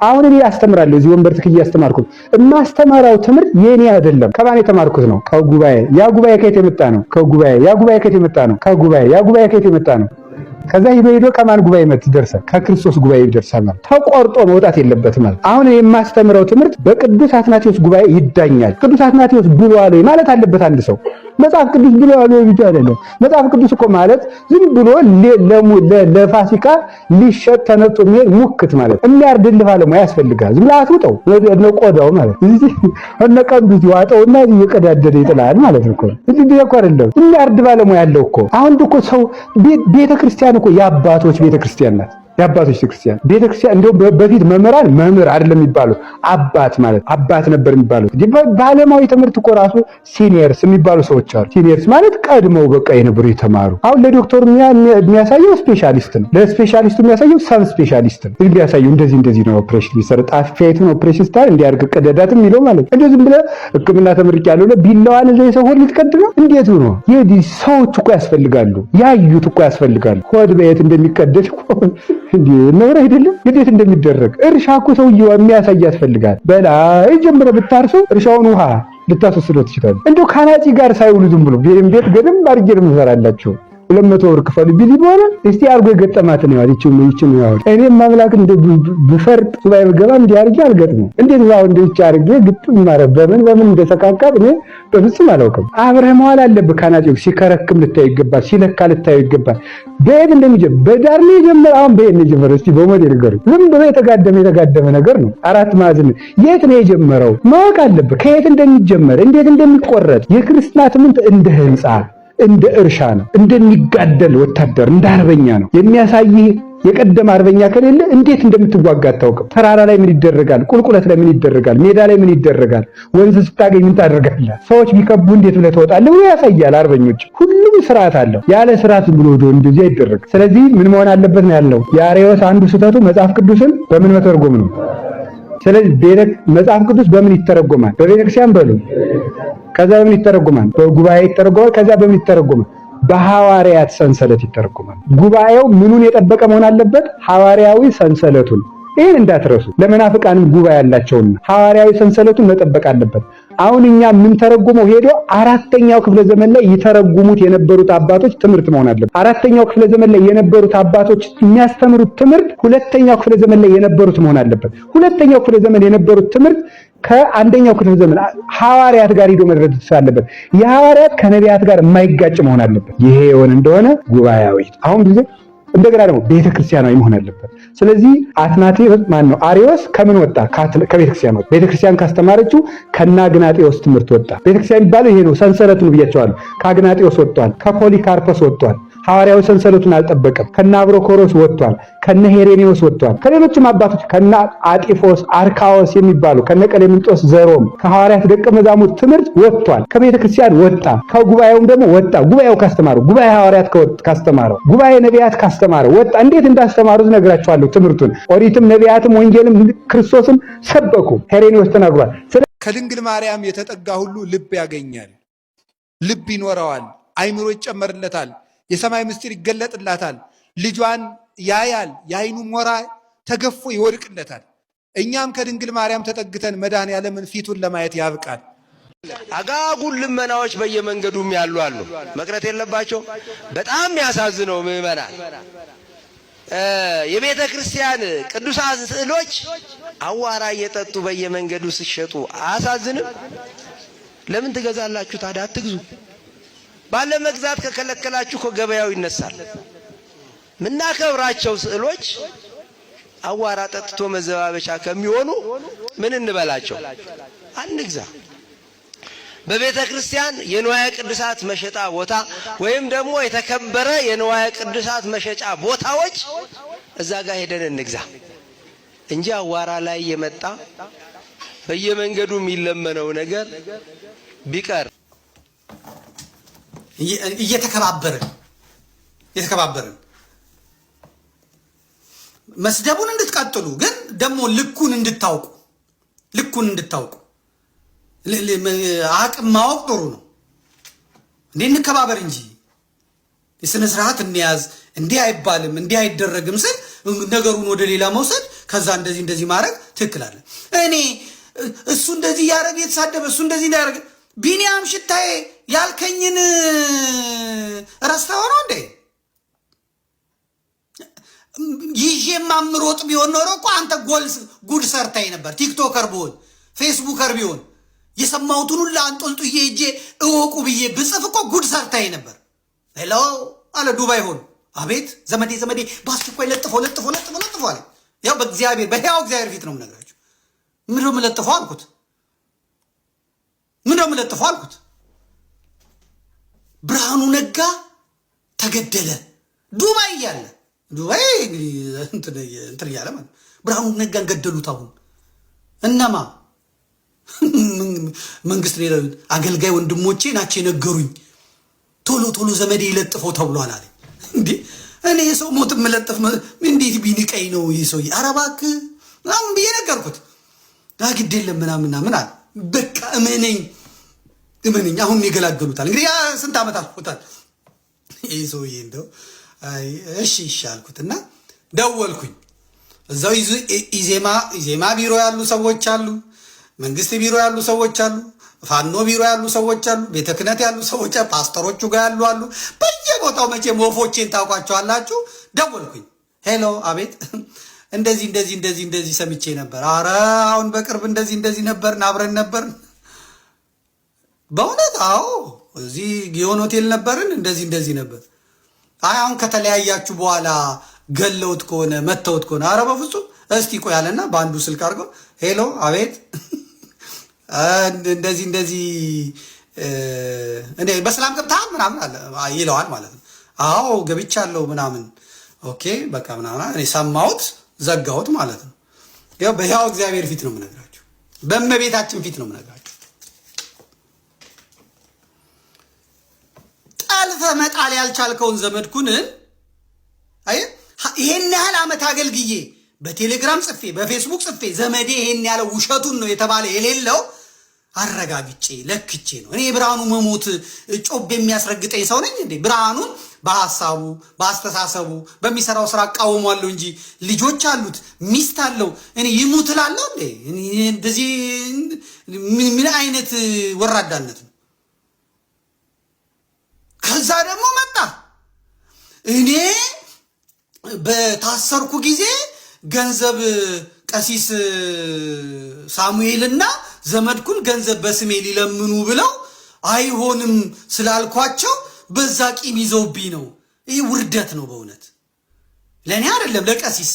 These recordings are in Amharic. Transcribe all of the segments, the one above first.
አሁን እኔ አስተምራለሁ እዚህ ወንበር ትክዬ አስተማርኩት የማስተማራው ትምህርት የኔ አይደለም ከማን የተማርኩት ነው ከጉባኤ ያ ጉባኤ ከየት የመጣ ነው ከጉባኤ ያ ጉባኤ ከየት የመጣ ነው ከጉባኤ ያ ጉባኤ ከየት የመጣ ነው ከዛ ሄዶ ከማን ጉባኤ መት ይደርሳል ከክርስቶስ ጉባኤ ይደርሳል ማለት ተቆርጦ መውጣት የለበትም ማለት አሁን የማስተምረው ትምህርት በቅዱስ አትናቴዎስ ጉባኤ ይዳኛል ቅዱስ አትናቴዎስ ብሏል ማለት አለበት አንድ ሰው መጽሐፍ ቅዱስ ብሏል ብቻ አይደለም መጽሐፍ ቅዱስ እኮ ማለት ዝም ብሎ ለፋሲካ ሊሸጥ ተነጥቶ ሙክት ማለት የሚያርድልህ ባለሙያ ያስፈልጋል ዝም ብለህ አትውጠው ቆዳው ማለት እዚህ እነ ቀንዱ ይዋጠውና እየቀዳደደ ይጥላል ማለት እኮ እንዴ እኮ አይደለም የሚያርድ ባለሙያ ያለው እኮ አሁን እኮ ሰው ቤተክርስቲያን እኮ የአባቶች ቤተክርስቲያን ናት የአባቶች ቤተክርስቲያን እንደው በፊት መምህር አይደለም የሚባሉት አባት ማለት አባት ነበር የሚባሉት ባለማዊ ትምህርት እኮ ራሱ ሲኒየርስ የሚባሉ ሰዎች አሉ ሲኒየርስ ማለት ቀድመው በቃ የነበሩ የተማሩ አሁን ለዶክተር የሚያሳየው ስፔሻሊስት ነው ለስፔሻሊስቱ የሚያሳየው ሰብ ስፔሻሊስት ነው የሚያሳየው እንደዚህ ነው ኦፕሬሽን ቢሰራ ጣፊያይቱን ኦፕሬሽን ስታር እንዲያርግ ቀደዳት የሚለው ማለት እንደዚህ ዝም ብለህ ሕክምና ተመርቂያለሁ ለቢላዋን እዛ ሰው ሁሉ ልትቀድ ነው እንዴት ነው የዲ ሰዎች እኮ ያስፈልጋሉ ያዩት እኮ ያስፈልጋሉ ሆድ በየት እንደሚቀደድ እንዴ ነው አይደለም እንዴት እንደሚደረግ እርሻ እኮ ሰውየው የሚያሳይ ያስፈልጋል በላይ ጀምረ ብታርሰው እርሻውን ውሃ ልታስወስደው ትችላለህ እንደው ካናጺ ጋር ሳይውሉ ዝም ብሎ ቤት ገደም አርጀር መሰራላችሁ 200 ብር ክፈሉ ቢል ይሆነ እስቲ አርጎ የገጠማት ነው ይችም ያው እኔም ማምላክ እንደ ብፈርጥ ሱባኤ ገባ እንዲያርጊ አልገጥም እንዴት ነው እንደ ይቻርጌ ግጥም ማረብ በምን እንደተካካብ እኔ በፍጹም አላውቅም አብረህ መዋል አለብህ ካናጺው ሲከረክም ልታይ ይገባል ሲለካ ልታይ ይገባል በየት እንደሚጀምር በዳር ነው የጀመረው አሁን በየት ነው የጀመረው እስቲ በሞዴል ገር ዝም ብሎ የተጋደመ ነገር ነው አራት ማዕዘን የት ነው የጀመረው ማወቅ አለብህ ከየት እንደሚጀመር እንዴት እንደሚቆረጥ የክርስትና ትምህርት እንደ ህንጻ እንደ እርሻ ነው እንደሚጋደል ወታደር እንደ አርበኛ ነው የሚያሳይህ የቀደም አርበኛ ከሌለ እንዴት እንደምትዋጋ አታውቅም ተራራ ላይ ምን ይደረጋል ቁልቁለት ላይ ምን ይደረጋል ሜዳ ላይ ምን ይደረጋል ወንዝ ስታገኝ ምን ታደርጋለህ ሰዎች ቢከቡ እንዴት ብለህ ትወጣለህ ወይ ያሳያል አርበኞች ሁሉም ስርዓት አለው ያለ ስርዓት ብሎ እንደዚህ አይደረግ ስለዚህ ምን መሆን አለበት ነው ያለው የአርዮስ አንዱ ስህተቱ መጽሐፍ ቅዱስን በምን መተርጎም ነው ስለዚህ መጽሐፍ ቅዱስ በምን ይተረጎማል በቤተክርስቲያን በሉ ከዛ በምን ይተረጎማል በጉባኤ ይተረጎማል ከዛ በምን ይተረጎማል በሐዋርያት ሰንሰለት ይተረጎማል ጉባኤው ምኑን የጠበቀ መሆን አለበት ሐዋርያዊ ሰንሰለቱን ይሄን እንዳትረሱ ለመናፍቃንም ጉባኤ ያላቸውና ሐዋርያዊ ሰንሰለቱን መጠበቅ አለበት አሁን እኛ ምን ተረጉመው ሄዶ አራተኛው ክፍለ ዘመን ላይ ይተረጉሙት የነበሩት አባቶች ትምህርት መሆን አለበት አራተኛው ክፍለ ዘመን ላይ የነበሩት አባቶች የሚያስተምሩት ትምህርት ሁለተኛው ክፍለ ዘመን ላይ የነበሩት መሆን አለበት ሁለተኛው ክፍለ ዘመን የነበሩት ትምህርት ከአንደኛው ክፍለ ዘመን ሐዋርያት ጋር ሄዶ መድረስ ስላለበት የሐዋርያት ከነቢያት ጋር የማይጋጭ መሆን አለበት ይሄ የሆነ እንደሆነ ጉባኤያዊ አሁን ጊዜ እንደገና ደግሞ ቤተክርስቲያናዊ መሆን አለበት ስለዚህ አትናቴዎስ ማን ነው አርዮስ ከምን ወጣ ከቤተክርስቲያን ወጣ ቤተክርስቲያን ካስተማረችው ከናግናጤዎስ ትምህርት ወጣ ቤተክርስቲያን የሚባለው ይሄ ነው ሰንሰለቱን ብያቸዋለሁ ከአግናጤዎስ ወጥቷል ከፖሊካርፖስ ወጥቷል ሐዋርያዊ ሰንሰለቱን አልጠበቀም ከናብሮኮሮስ ወጥቷል ከነሄሬኔዎስ ወጥቷል ከሌሎችም አባቶች ከና አጢፎስ አርካዎስ የሚባሉ ከነቀሌምንጦስ ዘሮም ከሐዋርያት ደቀ መዛሙርት ትምህርት ወጥቷል ከቤተክርስቲያን ወጣ ከጉባኤውም ደግሞ ወጣ ጉባኤው ካስተማረው ጉባኤ ሐዋርያት ካስተማረው ጉባኤ ነቢያት ካስተማረው ወጣ እንዴት እንዳስተማሩት ነግራችኋለሁ ትምህርቱን ኦሪትም ነቢያትም ወንጌልም ክርስቶስም ሰበኩ ሄሬኔዎስ ተናግሯል ከድንግል ማርያም የተጠጋ ሁሉ ልብ ያገኛል ልብ ይኖረዋል አይምሮ ይጨመርለታል የሰማይ ምስጢር ይገለጥላታል ልጇን ያያል የአይኑ ሞራ ተገፎ ይወድቅለታል እኛም ከድንግል ማርያም ተጠግተን መድኃኔዓለምን ፊቱን ለማየት ያብቃል አጋጉል ልመናዎች በየመንገዱም ያሉ አሉ መቅረት የለባቸው በጣም ያሳዝነው ምዕመናን የቤተ ክርስቲያን ቅዱሳን ስዕሎች አዋራ እየጠጡ በየመንገዱ ሲሸጡ አያሳዝንም ለምን ትገዛላችሁ ታዲያ አትግዙ ባለ መግዛት ከከለከላችሁ ከገበያው ይነሳል ምናከብራቸው ስዕሎች አዋራ ጠጥቶ መዘባበቻ ከሚሆኑ ምን እንበላቸው አንግዛ በቤተ ክርስቲያን የንዋየ ቅዱሳት መሸጫ ቦታ ወይም ደግሞ የተከበረ የንዋየ ቅዱሳት መሸጫ ቦታዎች እዛ ጋር ሄደን እንግዛ እንጂ አዋራ ላይ የመጣ በየመንገዱ የሚለመነው ነገር ቢቀር እየተከባበርን መስደቡን እንድትቀጥሉ ግን ደግሞ ልኩን እንድታውቁ አቅም ማወቅ ጥሩ ነው እንዴ እንከባበር እንጂ የሥነ ስርዓት እንያዝ እንዲህ አይባልም እንዲህ አይደረግም ስል ነገሩን ወደ ሌላ መውሰድ ከዛ እንደዚህ ማድረግ ትክክል አለ። እኔ እሱ እንደዚህ ያደረገ የተሳደበ እሱ እንደዚህ ያደረገ ቢኒያም ሽታዬ ያልከኝን ረስተኸው ነው እንዴ? ይዤ ማምሮጥ ቢሆን ኖሮ እኮ አንተ ጉድ ሰርታይ ነበር። ቲክቶከር ቢሆን ፌስቡከር ቢሆን የሰማሁትን ሁሉ አንጦልጡዬ እጄ እወቁ ብዬ ብጽፍ እኮ ጉድ ሰርታይ ነበር። ሄሎ አለ ዱባይ ሆኖ አቤት ዘመዴ በአስቸኳይ ለጥፎ አለ። ያው በእግዚአብሔር በሕያው እግዚአብሔር ፊት ነው የምነግራችሁ። ምንድን ነው የምለጥፈው አልኩት። ብርሃኑ ነጋ ተገደለ ዱባይ እያለ ዱባይ እንትን እያለ ማለት ብርሃኑ ነጋን ገደሉት። አሁን እነማ መንግስት አገልጋይ ወንድሞቼ ናቸው የነገሩኝ። ቶሎ ዘመዴ ይለጥፈው ተብሏል አለ። እንዴ እኔ የሰው ሞት የምለጥፍ እንዴት ቢንቀኝ ነው ይህ ሰውዬ? ኧረ እባክህ ምናምን ብዬ ነገርኩት። ግድ የለም ምናምን አለ። በቃ እመነኝ አሁን የገላገሉታል። እንግዲህ ስንት ዓመት አልፎታል ይህ ሰውዬ። እንደው እሺ አልኩትና ደወልኩኝ። እዛው ኢዜማ ቢሮ ያሉ ሰዎች አሉ፣ መንግስት ቢሮ ያሉ ሰዎች አሉ፣ ፋኖ ቢሮ ያሉ ሰዎች አሉ፣ ቤተ ክህነት ያሉ ሰዎች አሉ፣ ፓስተሮቹ ጋር ያሉ አሉ። በየቦታው መቼም ወፎቼን ታውቋቸዋላችሁ። ደወልኩኝ። ሄሎ አቤት፣ እንደዚህ ሰምቼ ነበር። አረ አሁን በቅርብ እንደዚህ ነበርን፣ አብረን ነበርን። በእውነት አዎ፣ እዚህ ጊዮን ሆቴል ነበርን፣ እንደዚህ ነበር። አይ አሁን ከተለያያችሁ በኋላ ገለውት ከሆነ መተውት ከሆነ አረ በፍጹም እስቲ ቆይ አለና በአንዱ ስልክ አድርገው ሄሎ አቤት እንደዚህ እንደ በሰላም ገብተሃል ምናምን ይለዋል ማለት ነው። አዎ ገብቻለሁ ምናምን ኦኬ በቃ ምናምን እኔ ሰማሁት ዘጋሁት ማለት ነው። ያው በሕያው እግዚአብሔር ፊት ነው የምነግራችሁ፣ በእመቤታችን ፊት ነው የምነግራችሁ። ጠልፈ መጣል ያልቻልከውን ዘመድኩንን አይ ይሄን ያህል ዓመት አገልግዬ በቴሌግራም ጽፌ በፌስቡክ ጽፌ ዘመዴ ይሄን ያለው ውሸቱን ነው የተባለ የሌለው አረጋግጬ ለክቼ ነው። እኔ ብርሃኑ መሞት ጮብ የሚያስረግጠኝ ሰው ነኝ እንዴ? ብርሃኑን በሐሳቡ በአስተሳሰቡ በሚሰራው ስራ አቃወሟለሁ እንጂ ልጆች አሉት ሚስት አለው። እኔ ይሙት እላለሁ እንዴ? እንደዚህ ምን አይነት ወራዳነት ነው? ከዛ ደግሞ መጣ እኔ በታሰርኩ ጊዜ ገንዘብ ቀሲስ ሳሙኤልና ዘመድኩን ገንዘብ በስሜ ሊለምኑ ብለው አይሆንም ስላልኳቸው በዛ ቂም ይዘውብኝ ነው። ይህ ውርደት ነው በእውነት ለእኔ አይደለም ለቀሲስ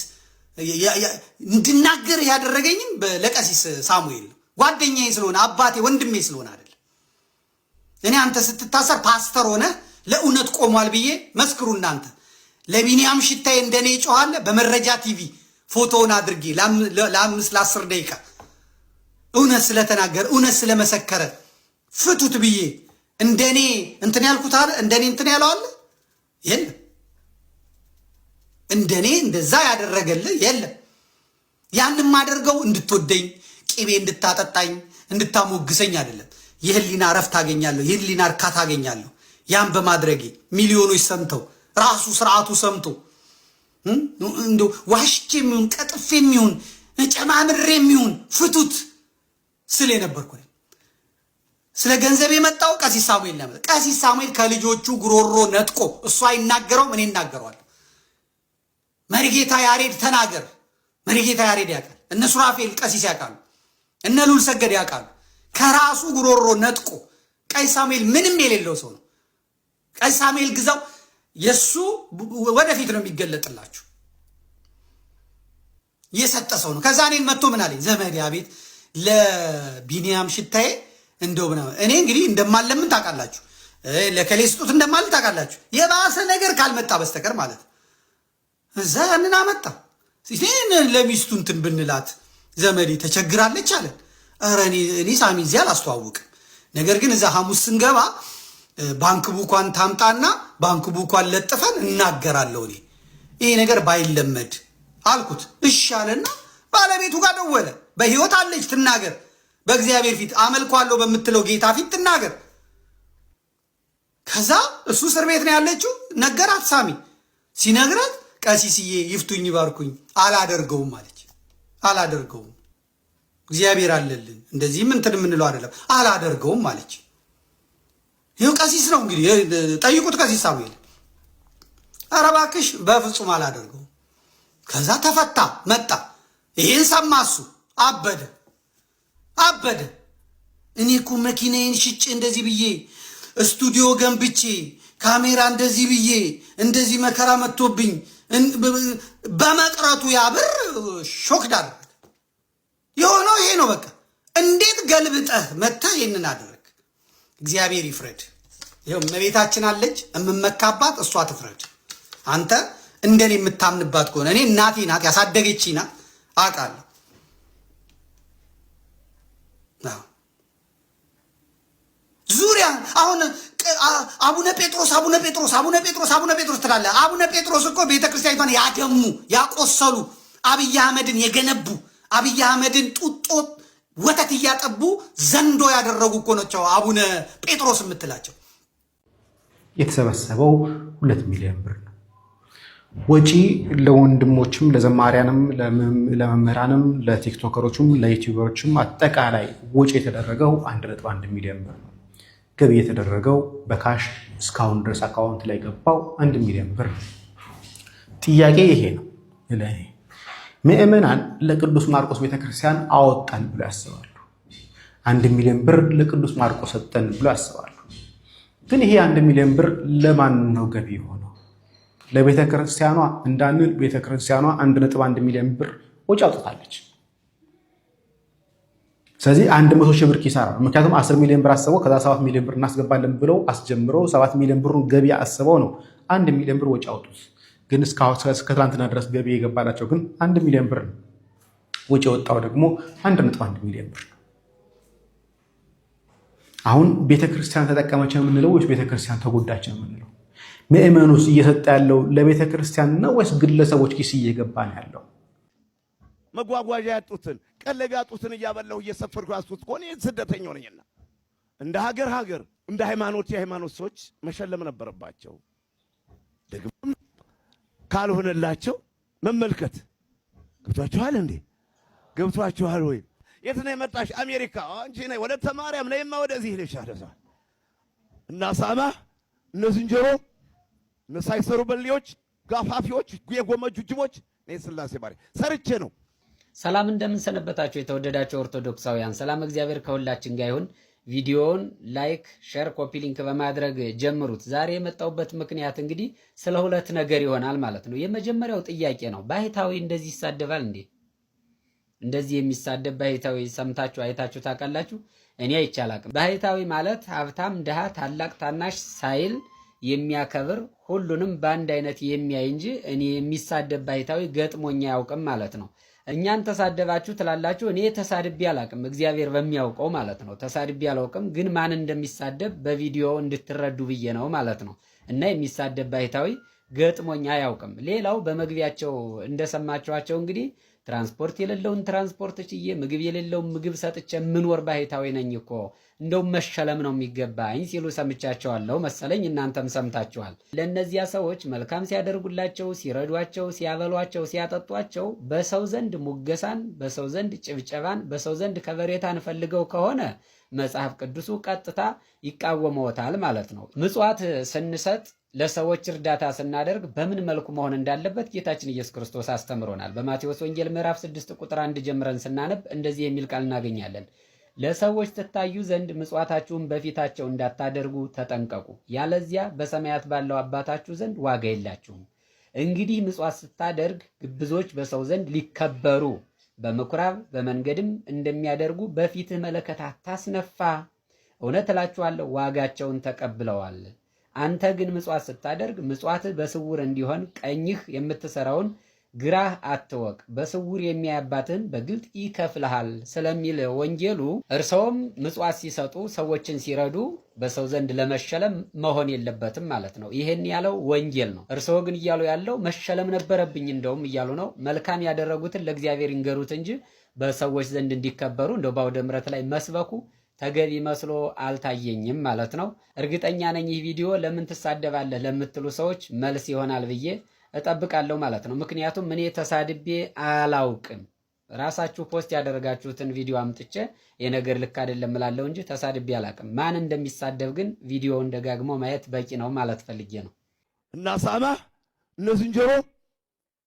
እንድናገር ያደረገኝም ለቀሲስ ሳሙኤል ነው። ጓደኛዬ ስለሆነ አባቴ ወንድሜ ስለሆነ አይደለም። እኔ አንተ ስትታሰር ፓስተር ሆነ ለእውነት ቆሟል ብዬ መስክሩ እናንተ። ለቢኒያም ሽታዬ እንደኔ ይጮኻል በመረጃ ቲቪ ፎቶውን አድርጌ ለ5-10 ደቂቃ እውነት ስለተናገረ እውነት ስለመሰከረ ፍቱት ብዬ እንደኔ እንትን ያልኩት አለ እንደኔ እንትን ያለው አለ የለም። እንደኔ እንደዛ ያደረገልህ የለም። ያንን ማደርገው እንድትወደኝ ቅቤ እንድታጠጣኝ እንድታሞግሰኝ አይደለም። የህሊና እረፍት አገኛለሁ፣ የህሊና እርካታ አገኛለሁ። ያን በማድረጌ ሚሊዮኖች ሰምተው ራሱ ስርዓቱ ሰምቶ እንደው ዋሽቼ የሚሆን ቀጥፌ የሚሆን ጨማምሬ የሚሆን ፍቱት ስለ ነበርኩ። ስለ ገንዘብ የመጣው ቀሲስ ሳሙኤል ነው። ቀሲስ ሳሙኤል ከልጆቹ ጉሮሮ ነጥቆ እሱ አይናገረውም፣ እኔ እናገረዋለሁ። መሪጌታ ያሬድ ተናገር፣ መሪጌታ ያሬድ ያውቃል። እነ ሱራፌል ቀሲስ ያውቃሉ፣ እነ ሉል ሰገድ ያውቃሉ። ከራሱ ጉሮሮ ነጥቆ ቀሲስ ሳሙኤል ምንም የሌለው ሰው ነው። ቀሲስ ሳሙኤል ግዛው የሱ ወደፊት ነው የሚገለጥላችሁ የሰጠ ሰው ነው። ከዛ እኔን መጥቶ ምን አለኝ ዘመዴ አቤት ለቢኒያም ሽታዬ እንደው ምናምን እኔ እንግዲህ እንደማለምን ታውቃላችሁ፣ ለከሌ ስጡት እንደማልን ታውቃላችሁ። የባሰ ነገር ካልመጣ በስተቀር ማለት እዛ ያንን አመጣ። ለሚስቱ እንትን ብንላት ዘመዴ ተቸግራለች አለን። ኧረ እኔ ሳሚ እዚያ አላስተዋውቅም። ነገር ግን እዛ ሐሙስ ስንገባ ባንክ ቡኳን ታምጣና ባንክ ቡኳን ለጥፈን እናገራለሁ። እኔ ይሄ ነገር ባይለመድ አልኩት። እሺ አለና ባለቤቱ ጋር ደወለ። በህይወት አለች ትናገር፣ በእግዚአብሔር ፊት አመልኳለሁ በምትለው ጌታ ፊት ትናገር። ከዛ እሱ እስር ቤት ነው ያለችው። ነገራት ሳሚ ሲነግራት ቀሲስዬ ይፍቱኝ ይባርኩኝ አላደርገውም አለች። አላደርገውም። እግዚአብሔር አለልን። እንደዚህም እንትን የምንለው አይደለም። አላደርገውም አለች። ይኸው ቀሲስ ነው እንግዲህ ጠይቁት፣ ቀሲስ ሳሙኤል። ኧረ እባክሽ በፍጹም አላደርገውም። ከዛ ተፈታ መጣ። ይሄን ሰማ እሱ አበደ። እኔ እኮ መኪናዬን ሽጬ እንደዚህ ብዬ ስቱዲዮ ገንብቼ ካሜራ እንደዚህ ብዬ እንደዚህ መከራ መጥቶብኝ በመቅረቱ ያብር ሾክ ዳር የሆነው ይሄ ነው። በቃ እንዴት ገልብጠህ መጥተህ ይህንን አደረግ? እግዚአብሔር ይፍረድ። ይኸው እመቤታችን አለች የምመካባት፣ እሷ ትፍረድ። አንተ እንደኔ የምታምንባት ከሆነ እኔ እናቴ ናት ያሳደገችኝ ናት አውቃለሁ። ዙሪያ አሁን አቡነ ጴጥሮስ ትላለህ። አቡነ ጴጥሮስ እኮ ቤተክርስቲያኒቷን ያደሙ ያቆሰሉ፣ አብይ አህመድን የገነቡ፣ አብይ አህመድን ጡጦ ወተት እያጠቡ ዘንዶ ያደረጉ እኮ ናቸው አቡነ ጴጥሮስ የምትላቸው። የተሰበሰበው 2 ሚሊዮን ብር ነው። ወጪ ለወንድሞችም ለዘማሪያንም ለመምህራንም ለቲክቶከሮችም ለዩቲዩበሮችም አጠቃላይ ወጪ የተደረገው 1.1 ሚሊዮን ብር ነው። ገቢ የተደረገው በካሽ እስካሁን ድረስ አካውንት ላይ ገባው 1 ሚሊዮን ብር ነው። ጥያቄ ይሄ ነው። ምዕመናን ለቅዱስ ማርቆስ ቤተክርስቲያን አወጣን ብሎ ያስባሉ። 1 ሚሊዮን ብር ለቅዱስ ማርቆስ ሰጠን ብሎ ያስባሉ። ግን ይሄ 1 ሚሊዮን ብር ለማን ነው ገቢ የሆነው? ለቤተክርስቲያኗ እንዳንል ቤተክርስቲያኗ 1.1 ሚሊዮን ብር ወጪ አውጥታለች። ስለዚህ 100 ሺህ ብር ኪሳራ። ምክንያቱም 10 ሚሊዮን ብር አስበው ከዛ 7 ሚሊዮን ብር እናስገባለን ብለው አስጀምረው 7 ሚሊዮን ብሩን ገቢ አስበው ነው 1 ሚሊዮን ብር ወጪ አውጡት። ግን እስከ ትናንትና ድረስ ገቢ የገባላቸው ግን 1 ሚሊዮን ብር ነው። ወጪ የወጣው ደግሞ 1.1 ሚሊዮን ብር ነው። አሁን ቤተክርስቲያን ተጠቀመች የምንለው ወይስ ቤተክርስቲያን ተጎዳች የምንለው? ምዕመኑስ እየሰጠ ያለው ለቤተክርስቲያን ነው ወይስ ግለሰቦች ኪስ እየገባ ነው ያለው? መጓጓዣ ያጡትን ቀለብ ያጡትን እያበላሁ እየሰፈርኩ ያስጡት ከሆነ ስደተኛው ነኝና እንደ ሀገር እንደ የሃይማኖት ሰዎች መሸለም ነበረባቸው። ደግሞ ካልሆነላቸው መመልከት ገብቷችኋል እንዴ? ገብቷችኋል ወይ? የት ነው የመጣሽ? አሜሪካ አንቺ ነይ ወለተ ማርያም ነይማ ወደዚህ ልሻለሳ እና ሳማ እነ ዝንጀሮ እነ ሳይሰሩ በልዮች ጋፋፊዎች የጎመጁ ጅቦች ነይ ስላሴ ባሪ ሰርቼ ነው። ሰላም እንደምን ሰነበታችሁ የተወደዳችሁ ኦርቶዶክሳውያን፣ ሰላም እግዚአብሔር ከሁላችን ጋር ይሁን። ቪዲዮውን ላይክ፣ ሼር፣ ኮፒ ሊንክ በማድረግ ጀምሩት። ዛሬ የመጣውበት ምክንያት እንግዲህ ስለ ሁለት ነገር ይሆናል ማለት ነው። የመጀመሪያው ጥያቄ ነው፣ ባህታዊ እንደዚህ ይሳደባል እንዴ? እንደዚህ የሚሳደብ ባህታዊ ሰምታችሁ አይታችሁ ታውቃላችሁ? እኔ አይቻላቅም። ባህታዊ ማለት ሀብታም፣ ድሃ፣ ታላቅ፣ ታናሽ ሳይል የሚያከብር ሁሉንም በአንድ አይነት የሚያይ እንጂ እኔ የሚሳደብ ባህታዊ ገጥሞኛ አያውቅም ማለት ነው። እኛን ተሳደባችሁ ትላላችሁ። እኔ ተሳድቤ አላውቅም፣ እግዚአብሔር በሚያውቀው ማለት ነው። ተሳድቤ አላውቅም፣ ግን ማን እንደሚሳደብ በቪዲዮ እንድትረዱ ብዬ ነው ማለት ነው። እና የሚሳደብ ባህታዊ ገጥሞኛ አያውቅም። ሌላው በመግቢያቸው እንደሰማችኋቸው እንግዲህ ትራንስፖርት የሌለውን ትራንስፖርት ችዬ ምግብ የሌለውን ምግብ ሰጥቼ ምኖር ባህታዊ ነኝ እኮ እንደውም መሸለም ነው የሚገባኝ ሲሉ ሰምቻቸዋለሁ መሰለኝ። እናንተም ሰምታችኋል። ለእነዚያ ሰዎች መልካም ሲያደርጉላቸው፣ ሲረዷቸው፣ ሲያበሏቸው፣ ሲያጠጧቸው በሰው ዘንድ ሙገሳን፣ በሰው ዘንድ ጭብጨባን፣ በሰው ዘንድ ከበሬታን ፈልገው ከሆነ መጽሐፍ ቅዱሱ ቀጥታ ይቃወመዎታል ማለት ነው። ምጽዋት ስንሰጥ ለሰዎች እርዳታ ስናደርግ በምን መልኩ መሆን እንዳለበት ጌታችን ኢየሱስ ክርስቶስ አስተምሮናል። በማቴዎስ ወንጌል ምዕራፍ 6 ቁጥር 1 ጀምረን ስናነብ እንደዚህ የሚል ቃል እናገኛለን። ለሰዎች ትታዩ ዘንድ ምጽዋታችሁን በፊታቸው እንዳታደርጉ ተጠንቀቁ፣ ያለዚያ በሰማያት ባለው አባታችሁ ዘንድ ዋጋ የላችሁም። እንግዲህ ምጽዋት ስታደርግ ግብዞች በሰው ዘንድ ሊከበሩ በምኩራብ በመንገድም እንደሚያደርጉ በፊትህ መለከት አታስነፋ። እውነት እላችኋለሁ ዋጋቸውን ተቀብለዋል። አንተ ግን ምጽዋት ስታደርግ ምጽዋትህ በስውር እንዲሆን ቀኝህ የምትሰራውን ግራህ አትወቅ፣ በስውር የሚያይ አባትህን በግልጥ ይከፍልሃል ስለሚል ወንጌሉ እርሰውም ምጽዋት ሲሰጡ ሰዎችን ሲረዱ በሰው ዘንድ ለመሸለም መሆን የለበትም ማለት ነው። ይሄን ያለው ወንጌል ነው። እርሰው ግን እያሉ ያለው መሸለም ነበረብኝ እንደውም እያሉ ነው። መልካም ያደረጉትን ለእግዚአብሔር ይንገሩት እንጂ በሰዎች ዘንድ እንዲከበሩ እንደው በአውደ ምሕረት ላይ መስበኩ ተገቢ መስሎ አልታየኝም ማለት ነው። እርግጠኛ ነኝ ይህ ቪዲዮ ለምን ትሳደባለህ ለምትሉ ሰዎች መልስ ይሆናል ብዬ እጠብቃለሁ ማለት ነው። ምክንያቱም እኔ ተሳድቤ አላውቅም። ራሳችሁ ፖስት ያደረጋችሁትን ቪዲዮ አምጥቼ የነገር ልክ አይደለም እላለሁ እንጂ ተሳድቤ አላቅም። ማን እንደሚሳደብ ግን ቪዲዮውን ደጋግሞ ማየት በቂ ነው ማለት ፈልጌ ነው። እና ሳማ እነ ዝንጀሮ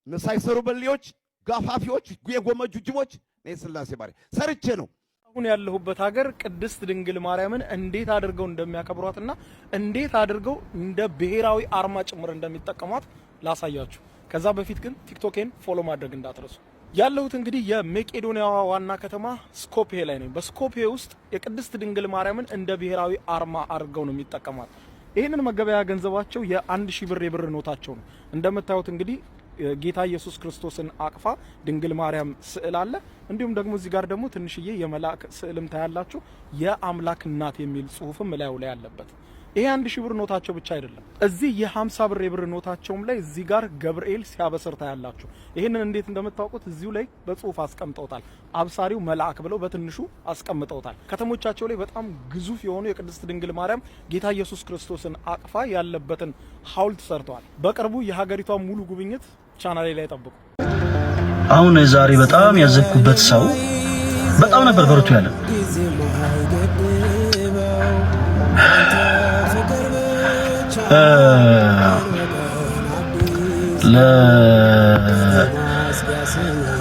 እነ ሳይሰሩ በልዮች ጋፋፊዎች የጎመጁ ጅቦች ስላሴ ባሪ ሰርቼ ነው። አሁን ያለሁበት ሀገር ቅድስት ድንግል ማርያምን እንዴት አድርገው እንደሚያከብሯትና እንዴት አድርገው እንደ ብሔራዊ አርማ ጭምር እንደሚጠቀሟት ላሳያችሁ። ከዛ በፊት ግን ቲክቶኬን ፎሎ ማድረግ እንዳትረሱ። ያለሁት እንግዲህ የመቄዶንያ ዋና ከተማ ስኮፒዬ ላይ ነኝ። በስኮፒዬ ውስጥ የቅድስት ድንግል ማርያምን እንደ ብሔራዊ አርማ አድርገው ነው የሚጠቀሟት። ይህንን መገበያ ገንዘባቸው የ1000 ብር የብር ኖታቸው ነው። እንደምታዩት እንግዲህ ጌታ ኢየሱስ ክርስቶስን አቅፋ ድንግል ማርያም ስዕል አለ። እንዲሁም ደግሞ እዚህ ጋር ደግሞ ትንሽዬ የመላእክ ስዕልም ታያላችሁ። የአምላክ እናት የሚል ጽሁፍም ላዩ ላይ አለበት። ይሄ 1000 ብር ኖታቸው ብቻ አይደለም። እዚህ የ50 ብር የብር ኖታቸውም ላይ እዚህ ጋር ገብርኤል ሲያበስር ታያላችሁ። ይሄንን እንዴት እንደምታውቁት እዚሁ ላይ በጽሁፍ አስቀምጠውታል። አብሳሪው መልአክ ብለው በትንሹ አስቀምጠውታል። ከተሞቻቸው ላይ በጣም ግዙፍ የሆኑ የቅድስት ድንግል ማርያም ጌታ ኢየሱስ ክርስቶስን አቅፋ ያለበትን ሐውልት ሰርተዋል። በቅርቡ የሀገሪቷ ሙሉ ጉብኝት ቻናሌ ላይ ጠብቁ። አሁን ዛሬ በጣም ያዘኩበት ሰው በጣም ነበር በርቱ ያለ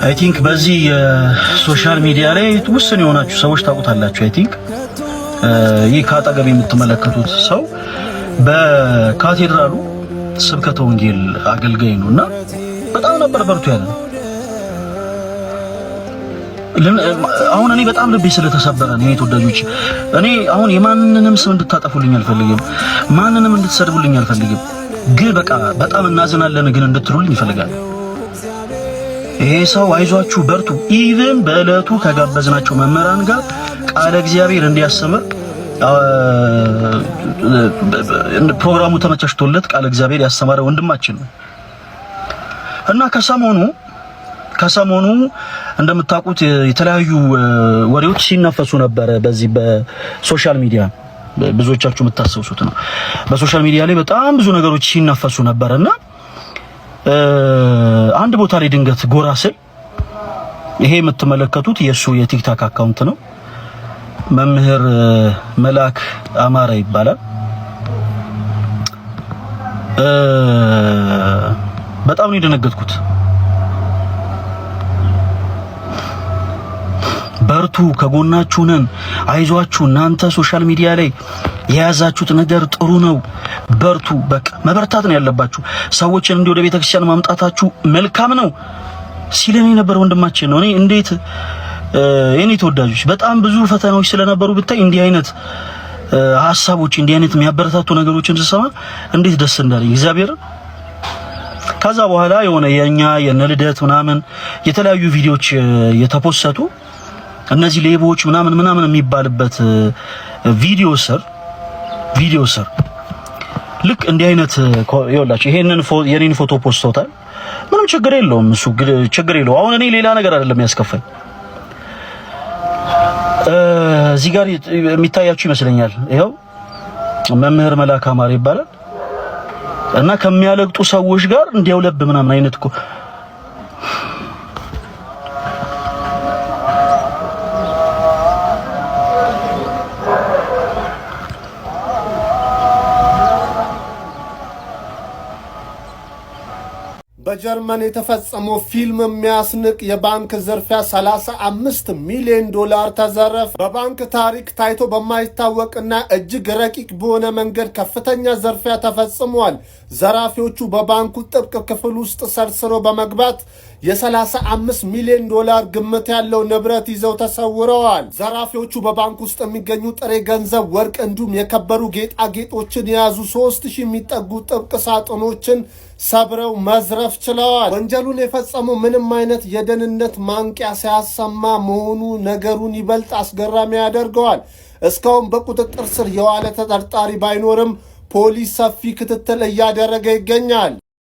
አይ ቲንክ በዚህ ሶሻል ሚዲያ ላይ ውስን የሆናችሁ ሰዎች ታውቁታላችሁ። አይ ቲንክ ይህ ካጠገብ የምትመለከቱት ሰው በካቴድራሉ ስብከተ ወንጌል አገልጋይ ነውና በጣም ነበር በርቱ ያለ። አሁን እኔ በጣም ልቤ ስለተሰበረ ነው የተወዳጆች። እኔ አሁን የማንንም ስም እንድታጠፉልኝ አልፈልግም፣ ማንንም እንድትሰድቡልኝ አልፈልግም። ግን በቃ በጣም እናዝናለን ግን እንድትሉልኝ ይፈልጋል። ይሄ ሰው አይዟችሁ በርቱ፣ ኢቭን በእለቱ ከጋበዝናቸው መምህራን ጋር ቃለ እግዚአብሔር እንዲያስተምር ፕሮግራሙ ተመቻችቶለት ቃለ እግዚአብሔር ያስተማረ ወንድማችን ነው እና ከሰሞኑ እንደምታውቁት የተለያዩ ወሬዎች ሲነፈሱ ነበር በዚህ በሶሻል ሚዲያ። ብዙዎቻችሁ የምታስታውሱት ነው። በሶሻል ሚዲያ ላይ በጣም ብዙ ነገሮች ሲነፈሱ ነበርና አንድ ቦታ ላይ ድንገት ጎራ ስል ይሄ የምትመለከቱት የሱ የቲክታክ አካውንት ነው። መምህር መልአክ አማረ ይባላል። በጣም ነው የደነገጥኩት። በርቱ፣ ከጎናችሁ ነን፣ አይዟችሁ፣ እናንተ ሶሻል ሚዲያ ላይ የያዛችሁት ነገር ጥሩ ነው፣ በርቱ። በቃ መበርታት ነው ያለባችሁ። ሰዎችን እንዲህ ወደ ቤተክርስቲያን ማምጣታችሁ መልካም ነው ሲለኝ ነበር ወንድማችን ነው። እኔ እንዴት የኔ ተወዳጆች በጣም ብዙ ፈተናዎች ስለነበሩ ብታይ እንዲህ አይነት ሐሳቦች እንዲህ አይነት የሚያበረታቱ ነገሮችን ስሰማ እንዴት ደስ እንዳለኝ እግዚአብሔር። ከዛ በኋላ የሆነ የነ ልደት ምናምን የተለያዩ ቪዲዮዎች የተፖሰቱ እነዚህ ሌቦች ምናምን የሚባልበት ቪዲዮ ስር ልክ እንዲህ አይነት ይኸውላችሁ የኔን ፎቶ ፖስቶታል። ምንም ችግር የለውም እሱ ችግር የለውም። አሁን እኔ ሌላ ነገር አይደለም ያስከፋኝ። እዚህ ጋር የሚታያችሁ ይመስለኛል። ይኸው መምህር መልአክ አማረ ይባላል እና ከሚያለቅጡ ሰዎች ጋር እንዲያውለብ ምናምን አይነት እኮ በጀርመን የተፈጸመው ፊልም የሚያስንቅ የባንክ ዝርፊያ 35 ሚሊዮን ዶላር ተዘረፈ። በባንክ ታሪክ ታይቶ በማይታወቅና እጅግ ረቂቅ በሆነ መንገድ ከፍተኛ ዝርፊያ ተፈጽሟል። ዘራፊዎቹ በባንኩ ጥብቅ ክፍል ውስጥ ሰርስረው በመግባት የ35 ሚሊዮን ዶላር ግምት ያለው ንብረት ይዘው ተሰውረዋል። ዘራፊዎቹ በባንክ ውስጥ የሚገኙ ጥሬ ገንዘብ፣ ወርቅ እንዲሁም የከበሩ ጌጣጌጦችን የያዙ 3000 የሚጠጉ ጥብቅ ሳጥኖችን ሰብረው መዝረፍ ችለዋል። ወንጀሉን የፈጸመው ምንም አይነት የደህንነት ማንቂያ ሳያሰማ መሆኑ ነገሩን ይበልጥ አስገራሚ ያደርገዋል። እስካሁን በቁጥጥር ስር የዋለ ተጠርጣሪ ባይኖርም ፖሊስ ሰፊ ክትትል እያደረገ ይገኛል።